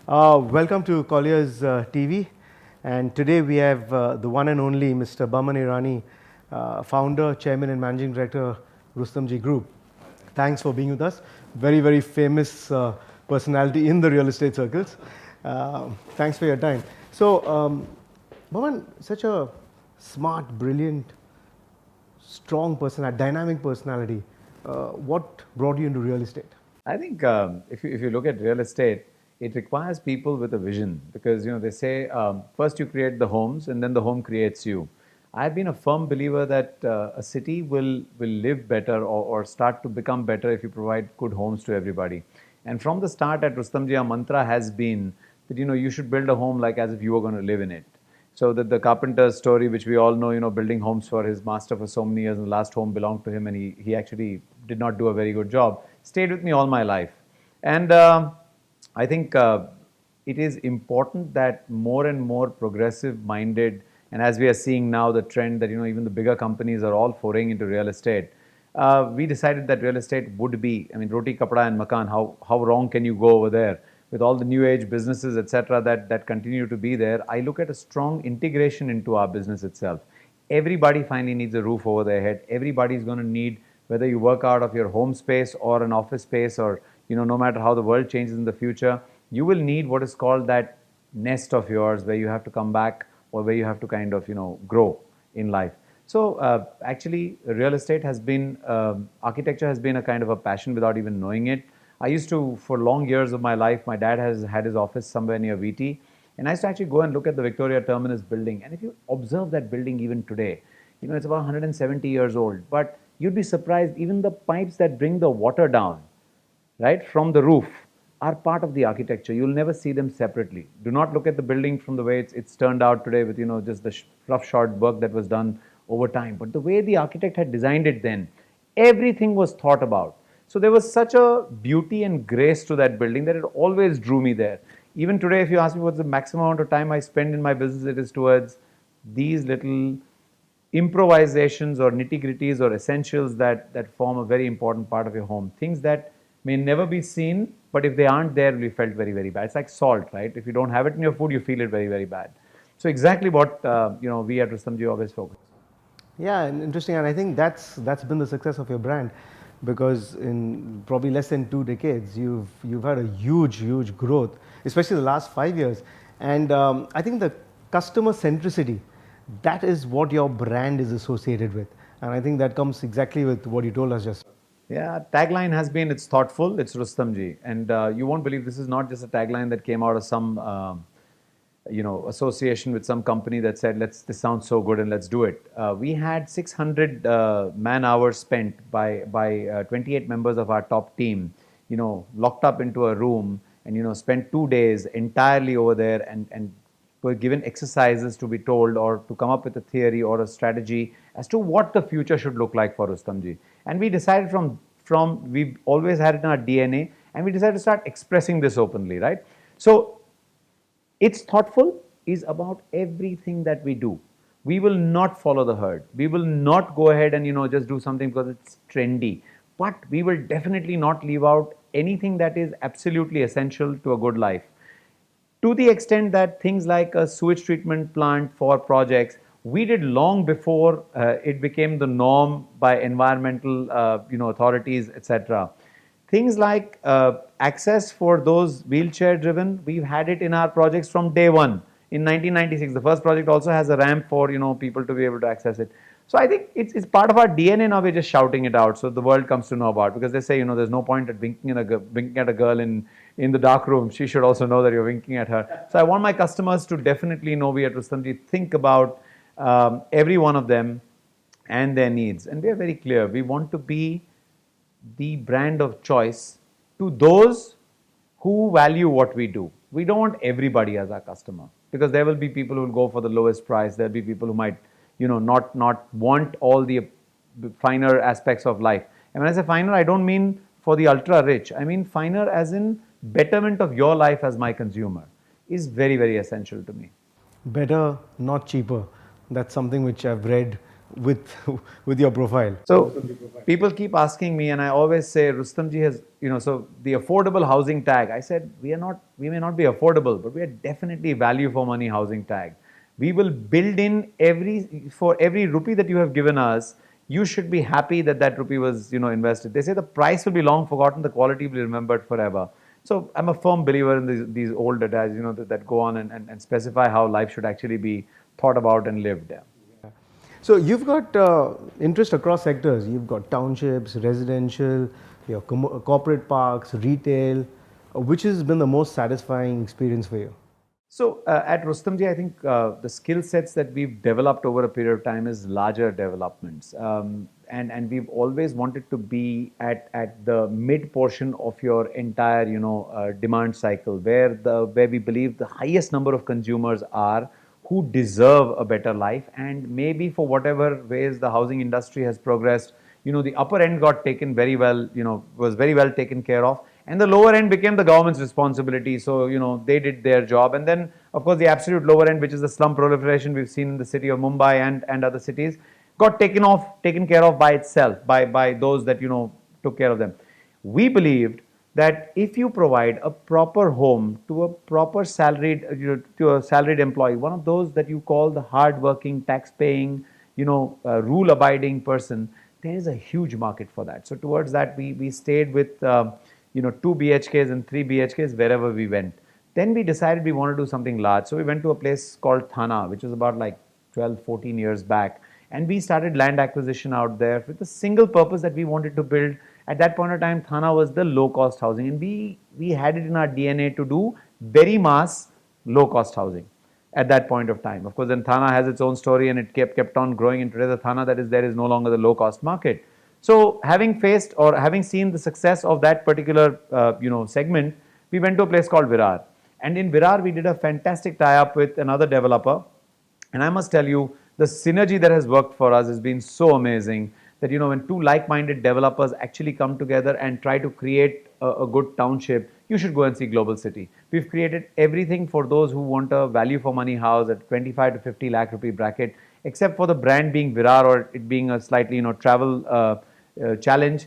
Welcome to Colliers TV, and today we have the one and only Mr. Boman Irani, founder, chairman and managing director, Rustomjee Group. Thanks for being with us. Very, very famous personality in the real estate circles. Thanks for your time. So, Boman, such a smart, brilliant, strong personality, dynamic personality. What brought you into real estate? I think if you look at real estate, it requires people with a vision because they say first you create the homes and then the home creates you. I've been a firm believer that a city will live better or start to become better if you provide good homes to everybody. And from the start at Rustomjee, our mantra has been that you should build a home like as if you were going to live in it. So that the carpenter's story, which we all know, building homes for his master for so many years, and the last home belonged to him, and he actually did not do a very good job, stayed with me all my life. And I think it is important that more and more progressive-minded, and as we are seeing now the trend that even the bigger companies are all foraying into real estate, we decided that real estate would be, roti, kapda and makan, how wrong can you go over there? With all the new age businesses, etc., that continue to be there, I look at a strong integration into our business itself. Everybody finally needs a roof over their head. Everybody is going to need, whether you work out of your home space or an office space, or no matter how the world changes in the future, you will need what is called that nest of yours where you have to come back or where you have to kind of grow in life. So actually, real estate has been, architecture has been a kind of a passion without even knowing it. I used to, for long years of my life, my dad has had his office somewhere near VT, and I used to actually go and look at the Victoria Terminus building. And if you observe that building even today, it's about 170 years old, but you'd be surprised, even the pipes that bring the water down, right, from the roof are part of the architecture. You'll never see them separately. Do not look at the building from the way it's turned out today with, just the rough short work that was done over time. But the way the architect had designed it then, everything was thought about. So there was such a beauty and grace to that building that it always drew me there. Even today, if you ask me what's the maximum amount of time I spend in my business, it is towards these little improvisations or nitty-gritties or essentials that form a very important part of your home. Things that may never be seen, but if they aren't there, we felt very, very bad. It's like salt, right? If you don't have it in your food, you feel it very, very bad. So exactly what we at Rustomjee always focus. Yeah, and interesting, and I think that's been the success of your brand, because in probably less than 2 decades, you've had a huge growth, especially the last 5 years, and I think the customer centricity, that is what your brand is associated with, and I think that comes exactly with what you told us just. Yeah, tagline has been, it's thoughtful, it's Rustomjee, and you won't believe this is not just a tagline that came out of some association with some company that said, this sounds so good and let's do it. We had 600 man hours spent by 28 members of our top team, locked up into a room and, spent 2 days entirely over there and were given exercises to be told or to come up with a theory or a strategy as to what the future should look like for Rustomjee. And we decided we've always had it in our DNA, and we decided to start expressing this openly, right? So it's thoughtful is about everything that we do. We will not follow the herd. We will not go ahead and just do something because it's trendy. But we will definitely not leave out anything that is absolutely essential to a good life. To the extent that things like a sewage treatment plant for projects, we did long before it became the norm by environmental authorities, etc. Things like access for those wheelchair driven, we've had it in our projects from day one. In 1996, the first project also has a ramp for people to be able to access it. So I think it's part of our DNA now. We're just shouting it out so the world comes to know about it, because they say there's no point at winking at a girl in the dark room. She should also know that you're winking at her. So I want my customers to definitely know we at Rustomjee think about every one of them and their needs, and we are very clear. We want to be the brand of choice to those who value what we do. We don't want everybody as our customer, because there will be people who will go for the lowest price. There'll be people who might, not want all the finer aspects of life. And when I say finer, I don't mean for the ultra rich. I mean finer as in betterment of your life as my consumer is very, very essential to me. Better, not cheaper. That's something which I've read with with your profile? So people keep asking me, and I always say Rustomjee has, so the affordable housing tag. I said we may not be affordable, but we are definitely value for money housing tag. We will build in for every rupee that you have given us, you should be happy that that rupee was, invested. They say the price will be long forgotten, the quality will be remembered forever. So I'm a firm believer in these old adages, that go on and specify how life should actually be thought about and lived. Yeah. So you've got interest across sectors. You've got townships, residential, your corporate parks, retail. Which has been the most satisfying experience for you? So at Rustomjee, I think the skill sets that we've developed over a period of time is larger developments. And we've always wanted to be at the mid portion of your entire, demand cycle, where we believe the highest number of consumers are who deserve a better life. And maybe for whatever ways the housing industry has progressed, the upper end got taken very well, was very well taken care of. And the lower end became the government's responsibility. So, they did their job. And then, of course, the absolute lower end, which is the slum proliferation we've seen in the city of Mumbai and other cities, got taken care of by itself, by those that, took care of them. We believed that if you provide a proper home to a proper salaried, to a salaried employee, one of those that you call the hard-working, tax-paying, rule-abiding person, there is a huge market for that. So towards that, we stayed with, 2 BHKs and 3 BHKs wherever we went. Then we decided we want to do something large. So we went to a place called Thana, which was about like 12, 14 years back. And we started land acquisition out there with the single purpose that we wanted to build. At that point of time, Thana was the low-cost housing. And we had it in our DNA to do very mass, low-cost housing at that point of time. Of course, then Thana has its own story and it kept on growing. And today the Thana that is there is no longer the low-cost market. So having faced or having seen the success of that particular segment, we went to a place called Virar. And in Virar, we did a fantastic tie-up with another developer. And I must tell you, the synergy that has worked for us has been so amazing that, when two like-minded developers actually come together and try to create a good township, you should go and see Global City. We've created everything for those who want a value for money house at 25 to 50 lakh rupee bracket, except for the brand being Virar or it being a slightly, travel challenge.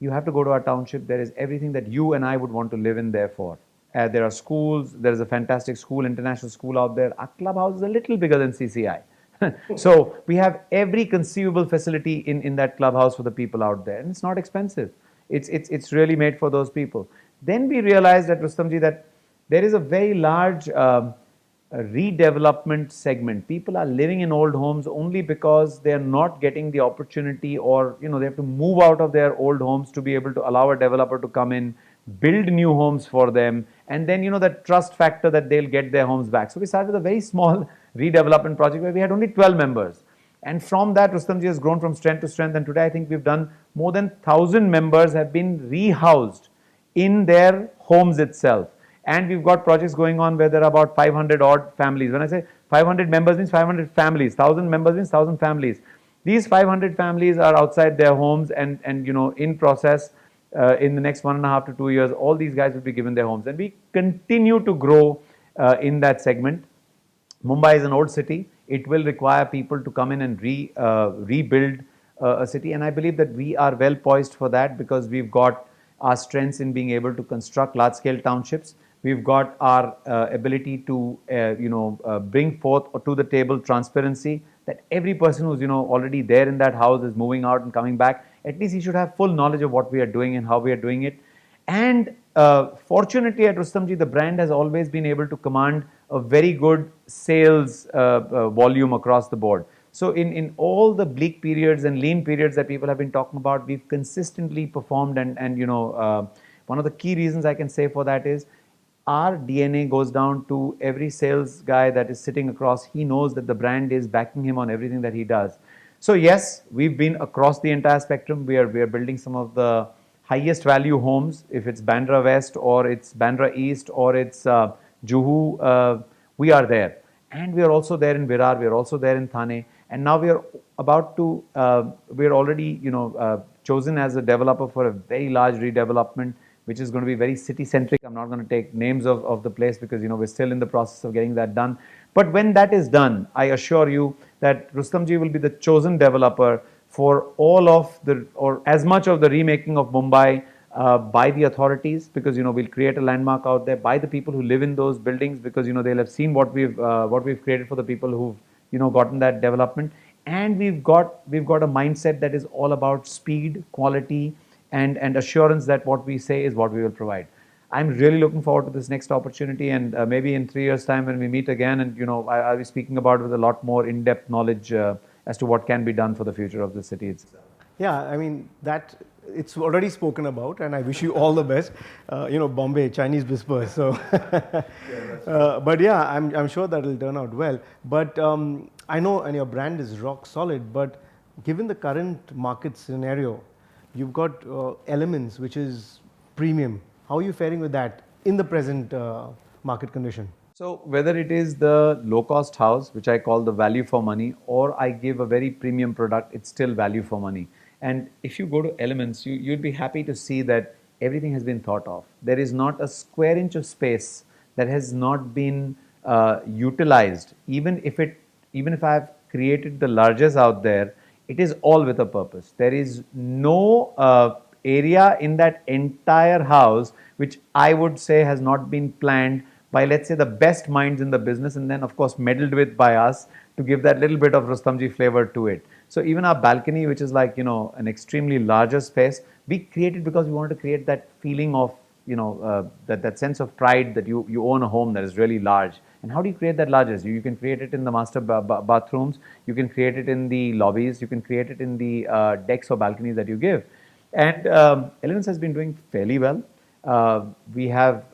You have to go to our township. There is everything that you and I would want to live in there for. There are schools. There is a fantastic school, international school out there. Our clubhouse is a little bigger than CCI. So we have every conceivable facility in that clubhouse for the people out there. And it's not expensive. It's really made for those people. Then we realized at Rustomjee that there is a very large redevelopment segment. People are living in old homes only because they are not getting the opportunity, or they have to move out of their old homes to be able to allow a developer to come in, build new homes for them, and then that trust factor that they'll get their homes back. So we started with a very small redevelopment project where we had only 12 members. And from that, Rustomjee has grown from strength to strength. And today, I think we've done more than 1,000 members have been rehoused in their homes itself. And we've got projects going on where there are about 500 odd families. When I say 500 members means 500 families, 1,000 members means 1,000 families. These 500 families are outside their homes and in process. In the next 1.5 to 2 years, all these guys will be given their homes. And we continue to grow in that segment. Mumbai is an old city. It will require people to come in and rebuild a city. And I believe that we are well poised for that because we've got our strengths in being able to construct large-scale townships. We've got our ability to, bring forth to the table transparency that every person who's, already there in that house is moving out and coming back. At least he should have full knowledge of what we are doing and how we are doing it. And fortunately at Rustomjee, the brand has always been able to command a very good sales volume across the board. So in all the bleak periods and lean periods that people have been talking about, we've consistently performed. And one of the key reasons I can say for that is our DNA goes down to every sales guy that is sitting across. He knows that the brand is backing him on everything that he does. So yes, we've been across the entire spectrum. We are building some of the highest value homes. If it's Bandra West or it's Bandra East or it's Juhu, we are there. And we are also there in Virar. We are also there in Thane. And now we are about to, we are already, chosen as a developer for a very large redevelopment, which is going to be very city-centric. I'm not going to take names of the place because, we're still in the process of getting that done. But when that is done, I assure you that Rustomjee will be the chosen developer for all of the, or as much of the remaking of Mumbai by the authorities, because we'll create a landmark out there, by the people who live in those buildings, because they'll have seen what we've created for the people who've gotten that development. And we've got a mindset that is all about speed, quality, and assurance that what we say is what we will provide. I'm really looking forward to this next opportunity, and maybe in 3 years' time when we meet again, and I'll be speaking about it with a lot more in-depth knowledge as to what can be done for the future of the city itself. Yeah, I mean, that it's already spoken about, and I wish you all the best. Bombay, Chinese whispers. So, but yeah, I'm sure that will turn out well. But I know, and your brand is rock solid, but given the current market scenario, you've got elements which is premium. How are you faring with that in the present market condition? So whether it is the low-cost house, which I call the value for money, or I give a very premium product, it's still value for money. And if you go to Elements, you'd be happy to see that everything has been thought of. There is not a square inch of space that has not been utilized. Even if I've created the largest out there, it is all with a purpose. There is no area in that entire house which I would say has not been planned by, let's say, the best minds in the business, and then of course meddled with by us to give that little bit of Rustomjee flavor to it. So even our balcony, which is like an extremely larger space, we created because we wanted to create that feeling of that sense of pride that you own a home that is really large. And how do you create that largest? You can create it in the master bathrooms, you can create it in the lobbies, you can create it in the decks or balconies that you give. And Elements has been doing fairly well. We have,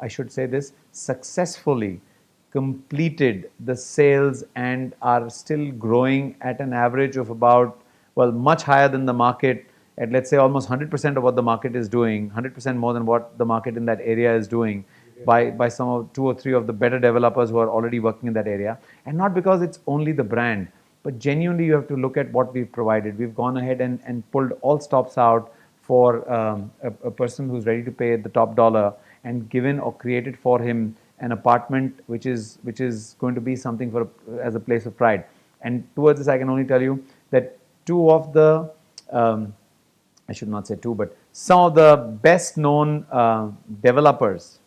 I should say this, successfully completed the sales and are still growing at an average of about, well, much higher than the market, at let's say almost 100% of what the market is doing, 100% more than what the market in that area is doing, by some of 2 or 3 of the better developers who are already working in that area. And not because it's only the brand, but genuinely you have to look at what we've provided. We've gone ahead and pulled all stops out for a person who's ready to pay the top dollar, and given or created for him an apartment which is going to be something as a place of pride. And towards this, I can only tell you that two of the I should not say two, but some of the best known developers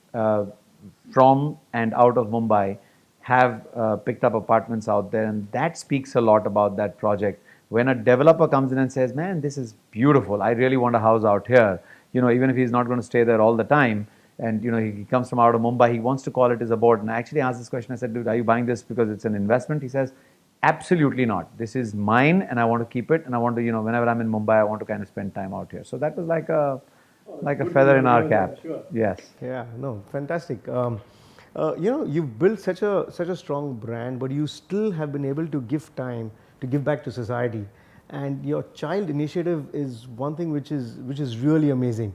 from and out of Mumbai have picked up apartments out there, and that speaks a lot about that project. When a developer comes in and says, man, this is beautiful, I really want a house out here, even if he's not going to stay there all the time, and he comes from out of Mumbai, he wants to call it his abode. And I actually asked this question, I said, dude, are you buying this because it's an investment? He says, absolutely not. This is mine and I want to keep it, and I want to, whenever I'm in Mumbai, I want to kind of spend time out here. So that was like a feather in our cap. Sure. Yes. Yeah, no, fantastic. You've built such a strong brand, but you still have been able to give time to give back to society. And your child initiative is one thing which is really amazing.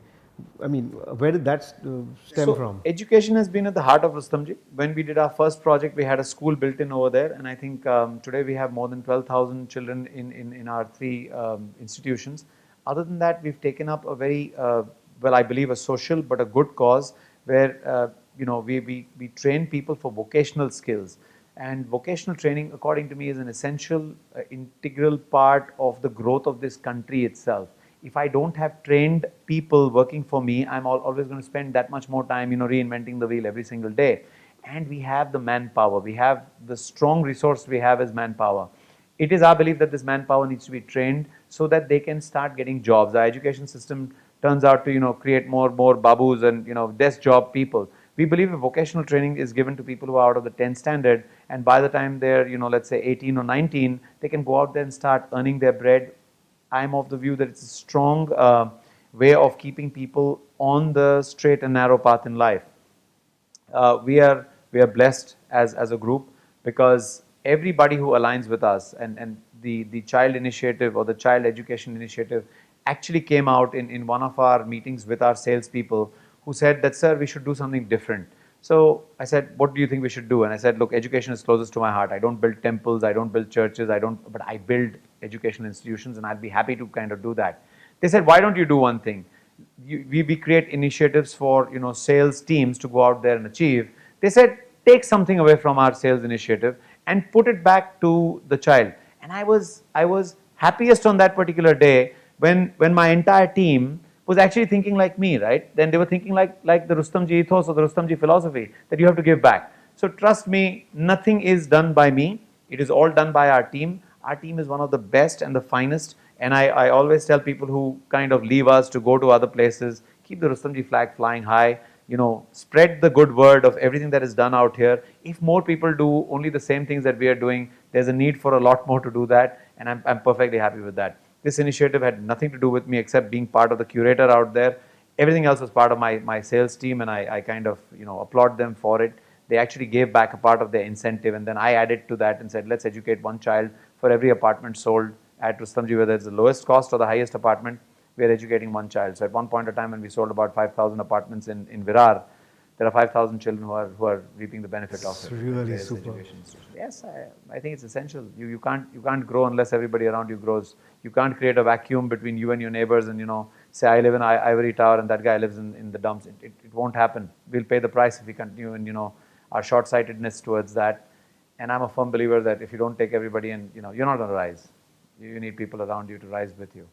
I mean, where did that stem from? Education has been at the heart of Rustomjee. When we did our first project, we had a school built in over there, and I think today we have more than 12,000 children in our 3 institutions. Other than that, we've taken up a very, well, I believe a social but a good cause, where we train people for vocational skills. And vocational training, according to me, is an essential, integral part of the growth of this country itself. If I don't have trained people working for me, I'm always going to spend that much more time, reinventing the wheel every single day. And we have the manpower. We have the strong resource we have as manpower. It is our belief that this manpower needs to be trained so that they can start getting jobs. Our education system turns out to, create more babus and, desk job people. We believe if vocational training is given to people who are out of the 10th standard, and by the time they're, let's say 18 or 19, they can go out there and start earning their bread. I'm of the view that it's a strong way of keeping people on the straight and narrow path in life. We are blessed as a group, because everybody who aligns with us, and the child initiative or the child education initiative actually came out in one of our meetings with our salespeople, who said that, sir, we should do something different. So I said, what do you think we should do? And I said, look, education is closest to my heart. I don't build temples, I don't build churches, but I build educational institutions, and I'd be happy to kind of do that. They said, why don't you do one thing? We create initiatives for, sales teams to go out there and achieve. They said, take something away from our sales initiative and put it back to the child. And I was happiest on that particular day when my entire team was actually thinking like me, right? Then they were thinking like the Rustomjee ethos or the Rustomjee philosophy, that you have to give back. So trust me, nothing is done by me. It is all done by our team. Our team is one of the best and the finest. And I always tell people who kind of leave us to go to other places, keep the Rustomjee flag flying high. You know, spread the good word of everything that is done out here. If more people do only the same things that we are doing, there's a need for a lot more to do that. And I'm perfectly happy with that. This initiative had nothing to do with me except being part of the curator out there. Everything else was part of my sales team, and I kind of, you know, applaud them for it. They actually gave back a part of their incentive, and then I added to that and said, let's educate one child for every apartment sold at Rustomjee, whether it's the lowest cost or the highest apartment. We are educating one child. So at one point of time when we sold about 5,000 apartments in Virar, there are 5,000 children who are reaping the benefit of it. Really super. Yes, I think it's essential. You can't grow unless everybody around you grows. You can't create a vacuum between you and your neighbors and, you know, say I live in Ivory Tower and that guy lives in the dumps. It won't happen. We'll pay the price if we continue in, you know, our short-sightedness towards that. And I'm a firm believer that if you don't take everybody in, you know, you're not going to rise. You need people around you to rise with you.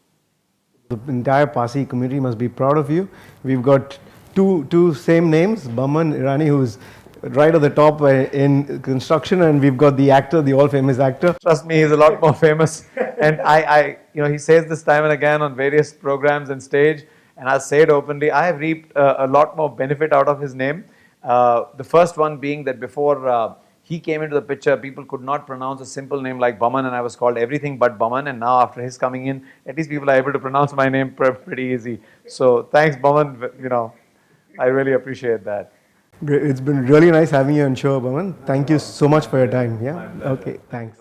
The entire Parsi community must be proud of you. We've got two same names, Boman Irani, who's right at the top in construction, and we've got the actor, the all-famous actor. Trust me, he's a lot more famous. And you know, he says this time and again on various programs and stage, and I'll say it openly, I have reaped a lot more benefit out of his name. The first one being that before he came into the picture, people could not pronounce a simple name like Boman, and I was called everything but Boman. And now after his coming in, at least people are able to pronounce my name pretty easy. So thanks, Boman. You know, I really appreciate that. It's been really nice having you on show, Boman. Thank you so much for your time. Yeah. Okay. Thanks.